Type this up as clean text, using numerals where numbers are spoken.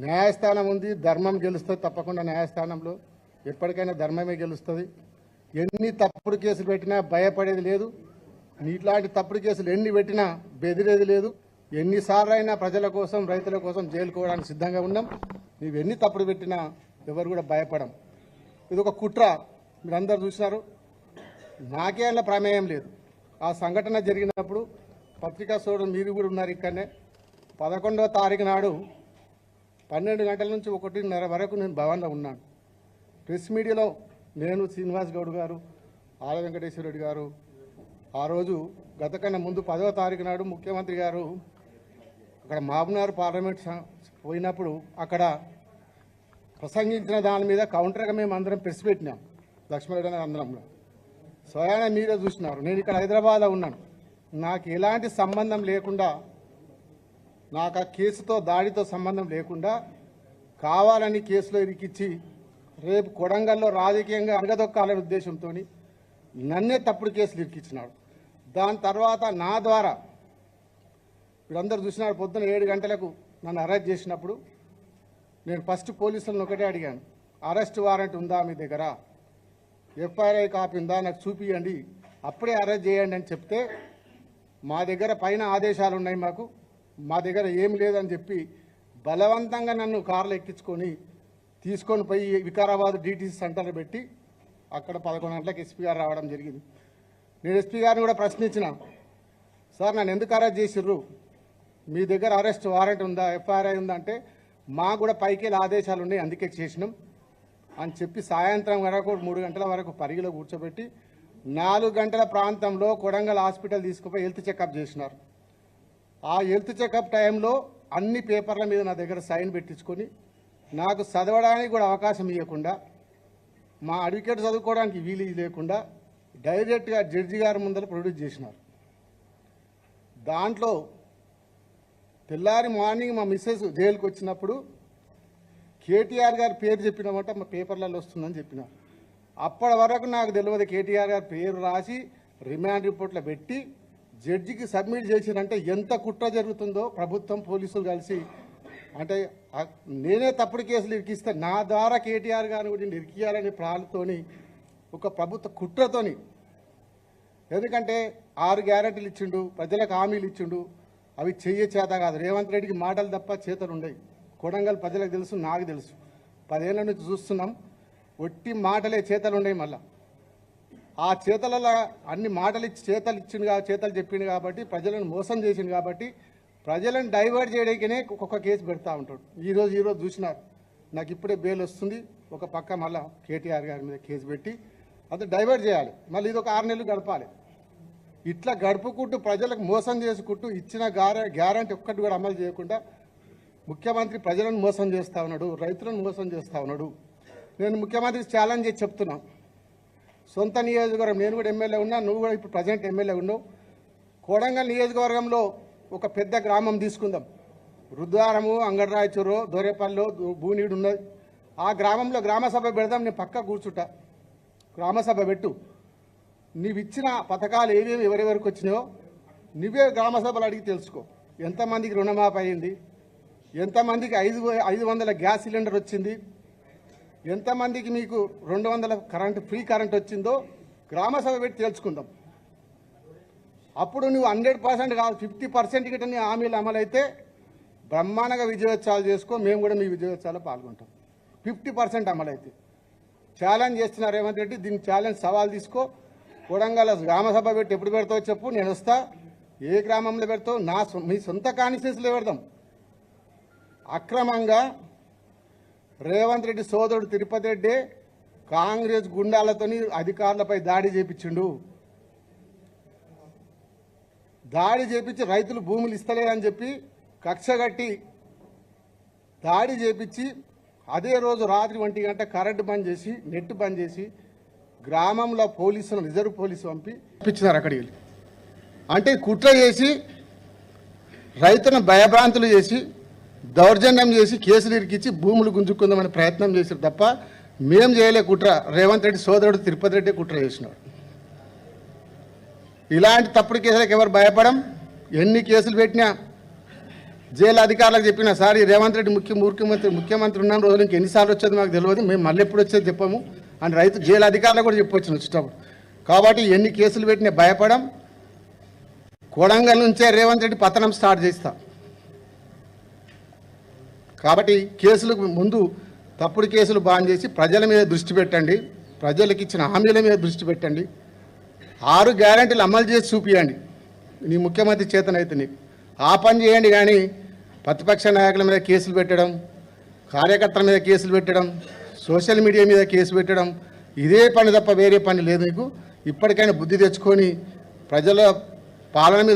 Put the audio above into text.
న్యాయస్థానం ఉంది, ధర్మం గెలుస్తుంది. తప్పకుండా న్యాయస్థానంలో ఎప్పటికైనా ధర్మమే గెలుస్తుంది. ఎన్ని తప్పుడు కేసులు పెట్టినా భయపడేది లేదు. ఇట్లాంటి తప్పుడు కేసులు ఎన్ని పెట్టినా బెదిరేది లేదు. ఎన్నిసార్లు అయినా ప్రజల కోసం, రైతుల కోసం జైలుకోవడానికి సిద్ధంగా ఉన్నాం. నీవు ఎన్ని తప్పుడు పెట్టినా ఎవరు కూడా భయపడం. ఇది ఒక కుట్ర, మీరందరూ చూసినారు. నాకే అలా ప్రమేయం లేదు. ఆ సంఘటన జరిగినప్పుడు పత్రికా సోదరులు మీరు కూడా ఉన్నారు ఇక్కడనే. 11వ తారీఖు నాడు 12 గంటల నుంచి 1:30 వరకు నేను భవన్లో ఉన్నాను. ప్రెస్ మీడియాలో నేను, శ్రీనివాస్ గౌడ్ గారు, ఆల వెంకటేశ్వర రెడ్డి గారు, ఆ రోజు గత కన్నా ముందు 10వ తారీఖు నాడు ముఖ్యమంత్రి గారు అక్కడ మహబూబ్నగర్ పార్లమెంట్ పోయినప్పుడు అక్కడ ప్రసంగించిన దాని మీద కౌంటర్గా మేము అందరం ప్రెస్ పెట్టినాం. లక్ష్మణరెడ్డి అందరంలో స్వయాన మీరే చూసినారు. నేను ఇక్కడ హైదరాబాద్లో ఉన్నాను. నాకు ఎలాంటి సంబంధం లేకుండా, నాకు ఆ కేసుతో దాడితో సంబంధం లేకుండా కావాలని కేసులో ఇరికిచ్చి రేపు కొడంగల్లో రాజకీయంగా అణగదొక్కాలనే ఉద్దేశంతో నన్నే తప్పుడు కేసులు ఇరికిచ్చినాడు. దాని తర్వాత నా ద్వారా వీళ్ళందరూ చూసినారు. పొద్దున 7 గంటలకు నన్ను అరెస్ట్ చేసినప్పుడు నేను ఫస్ట్ పోలీసులను ఒకటే అడిగాను, అరెస్ట్ వారెంట్ ఉందా మీ దగ్గర, ఎఫ్ఐఆర్ కాపీ ఉందా, నాకు చూపియండి, అప్పుడే అరెస్ట్ చేయండి అని చెప్తే మా దగ్గర పైన ఆదేశాలు ఉన్నాయి, మా దగ్గర ఏం లేదని చెప్పి బలవంతంగా నన్ను కార్లు ఎక్కించుకొని తీసుకొని పోయి వికారాబాద్ డిటిసి సెంటర్లో పెట్టి అక్కడ 11 గంటలకు ఎస్పీ గారు రావడం జరిగింది. నేను ఎస్పీ గారిని కూడా ప్రశ్నించిన, సార్ నన్ను ఎందుకు అరెస్ట్ చేసిర్రు, మీ దగ్గర అరెస్ట్ వారెంట్ ఉందా, ఎఫ్ఐఆర్ ఉందా అంటే మాకు కూడా పైకి ఆదేశాలు ఉన్నాయి అందుకే చేసినాం అని చెప్పి సాయంత్రం వరకు 3 గంటల వరకు పరిగిలో కూర్చోబెట్టి 4 గంటల ప్రాంతంలో కొడంగల్ హాస్పిటల్ తీసుకుపోయి హెల్త్ చెకప్ చేసినారు. ఆ హెల్త్ చెకప్ టైంలో అన్ని పేపర్ల మీద నా దగ్గర సైన్ పెట్టించుకొని నాకు చదవడానికి కూడా అవకాశం ఇవ్వకుండా, మా అడ్వకేట్ చదువుకోవడానికి వీలు లేకుండా డైరెక్ట్గా జడ్జి గారి ముందర ప్రొడ్యూస్ చేసినారు. దాంట్లో తెల్లారి మార్నింగ్ మా మిస్సెస్ జైలుకి వచ్చినప్పుడు కేటీఆర్ గారి పేరు చెప్పినామంటే మా పేపర్లలో వస్తుందని చెప్పినారు. అప్పటి వరకు నాకు తెలియదు. కేటీఆర్ గారి పేరు రాసి రిమాండ్ రిపోర్ట్లో పెట్టి జడ్జికి సబ్మిట్ చేసినంటే ఎంత కుట్ర జరుగుతుందో ప్రభుత్వం పోలీసులు కలిసి. అంటే నేనే తప్పుడు కేసులు ఇరికిస్తే నా ద్వారా కేటీఆర్ గారిని కూడా ఇరికియాలని ప్రాణతోని ఒక ప్రభుత్వ కుట్రతోని. ఎందుకంటే 6 గ్యారెంటీలు ఇచ్చిండు, ప్రజలకు హామీలు ఇచ్చిండు, అవి చేత కాదు. రేవంత్ రెడ్డికి మాటలు తప్ప చేతలు ఉండవు. కొడంగల్ ప్రజలకు తెలుసు, నాకు తెలుసు, 10 ఏళ్ళ నుంచి చూస్తున్నాం. ఒట్టి మాటలే, చేతలు ఉండవు. మళ్ళా ఆ చేతలలో అన్ని మాటలు ఇచ్చి చేతలు చెప్పిండు కాబట్టి, ప్రజలను మోసం చేసిండు కాబట్టి, ప్రజలను డైవర్ట్ చేయడానికినే ఒక్కొక్క కేసు పెడతా ఉంటాడు. ఈరోజు చూసినారు, నాకు ఇప్పుడే బెయిల్ వస్తుంది, ఒక పక్క మళ్ళీ కేటీఆర్ గారి మీద కేసు పెట్టి అది డైవర్ట్ చేయాలి. మళ్ళీ ఇది ఒక 6 నెలలు గడపాలి. ఇట్లా గడుపుకుంటూ ప్రజలకు మోసం చేసుకుంటూ ఇచ్చిన గ్యారంటీ ఒక్కటి కూడా అమలు చేయకుండా ముఖ్యమంత్రి ప్రజలను మోసం చేస్తూ ఉన్నాడు, రైతులను మోసం చేస్తూ ఉన్నాడు. నేను ముఖ్యమంత్రికి ఛాలెంజ్ చేసి చెప్తున్నా, సొంత నియోజకవర్గం, నేను కూడా ఎమ్మెల్యే ఉన్నా, నువ్వు కూడా ఇప్పుడు ప్రజెంట్ ఎమ్మెల్యే ఉన్నావు. కొడంగల్ నియోజకవర్గంలో ఒక పెద్ద గ్రామం తీసుకుందాం. రుద్వారము, అంగడరాయచూరు, దొరేపల్లి, భూనీడు ఉన్నది. ఆ గ్రామంలో గ్రామసభ పెడదాం. నేను పక్క కూర్చుంటా, గ్రామసభ పెట్టు. నీవు ఇచ్చిన పథకాలు ఏవేవి ఎవరెవరికి వచ్చినాయో నువ్వే గ్రామసభలు అడిగి తెలుసుకో. ఎంతమందికి రుణమాఫీ అయింది, ఎంతమందికి 500 గ్యాస్ సిలిండర్ వచ్చింది, ఎంతమందికి మీకు 200 ఫ్రీ కరెంట్ వచ్చిందో గ్రామసభ పెట్టి తెలుసుకుందాం. అప్పుడు నువ్వు 100% కాదు, 50% గిట్ట నీ హామీలు అమలైతే బ్రహ్మాండంగా విజయోత్సవాలు చేసుకో. మేము కూడా మీ విజయోత్సవాల్లో పాల్గొంటాం. 50% అమలైతే. ఛాలెంజ్ చేస్తున్నారు రేవంత్ రెడ్డి, దీన్ని ఛాలెంజ్ సవాల్ తీసుకో. కొడంగల్ గ్రామసభ పెట్టి ఎప్పుడు పెడతావో చెప్పు, నేను వస్తా. ఏ గ్రామంలో పెడతావు, మీ సొంత కాన్స్టిట్యూన్సీలో పెడదాం. అక్రమంగా రేవంత్ రెడ్డి సోదరుడు తిరుపతి రెడ్డి కాంగ్రెస్ గుండాలతోని అధికారులపై దాడి చేపించిండు. దాడి చేపించి రైతులు భూములు ఇస్తలేదని చెప్పి కక్షగట్టి దాడి చేపించి అదే రోజు రాత్రి 1 గంట కరెంటు బంద్ చేసి, నెట్ బంద్ చేసి, గ్రామంలో పోలీసులు, రిజర్వ్ పోలీసు పంపి ఇప్పించినారు అక్కడికి వెళ్ళి. అంటే కుట్ర చేసి రైతులను భయభ్రాంతులు చేసి దౌర్జన్యం చేసి కేసులు ఇరికిచ్చి భూములు గుంజుకుందామని ప్రయత్నం చేశారు తప్ప మేం చేయలే కుట్ర. రేవంత్ రెడ్డి సోదరుడు తిరుపతి రెడ్డి కుట్ర చేసినాడు. ఇలాంటి తప్పుడు కేసులకు ఎవరు భయపడం. ఎన్ని కేసులు పెట్టినా జైలు అధికారులకు చెప్పిన సార్ ఈ రేవంత్ రెడ్డి ముఖ్యమంత్రి ఉన్న రోజులు ఇంక ఎన్నిసార్లు వచ్చేది మాకు తెలియదు, మేము మళ్ళీ ఎప్పుడు వచ్చేది చెప్పాము అని రైతు జైలు అధికారులకు కూడా చెప్పొచ్చు వచ్చేటప్పుడు. కాబట్టి ఎన్ని కేసులు పెట్టినా భయపడం. కొడంగల్ నుంచే రేవంత్ రెడ్డి పతనం స్టార్ట్ చేస్తా. కాబట్టి కేసులకు ముందు తప్పుడు కేసులు బాన్ చేసి ప్రజల మీద దృష్టి పెట్టండి, ప్రజలకు ఇచ్చిన హామీల మీద దృష్టి పెట్టండి, 6 గ్యారెంటీలు అమలు చేసి చూపియండి నీ ముఖ్యమంత్రి చేతనైతే నీకు ఆ పని చేయండి. కానీ ప్రతిపక్ష నాయకుల మీద కేసులు పెట్టడం, కార్యకర్తల మీద కేసులు పెట్టడం, సోషల్ మీడియా మీద కేసు పెట్టడం, ఇదే పని తప్ప వేరే పని లేదు నీకు. ఇప్పటికైనా బుద్ధి తెచ్చుకొని ప్రజల పాలన మీద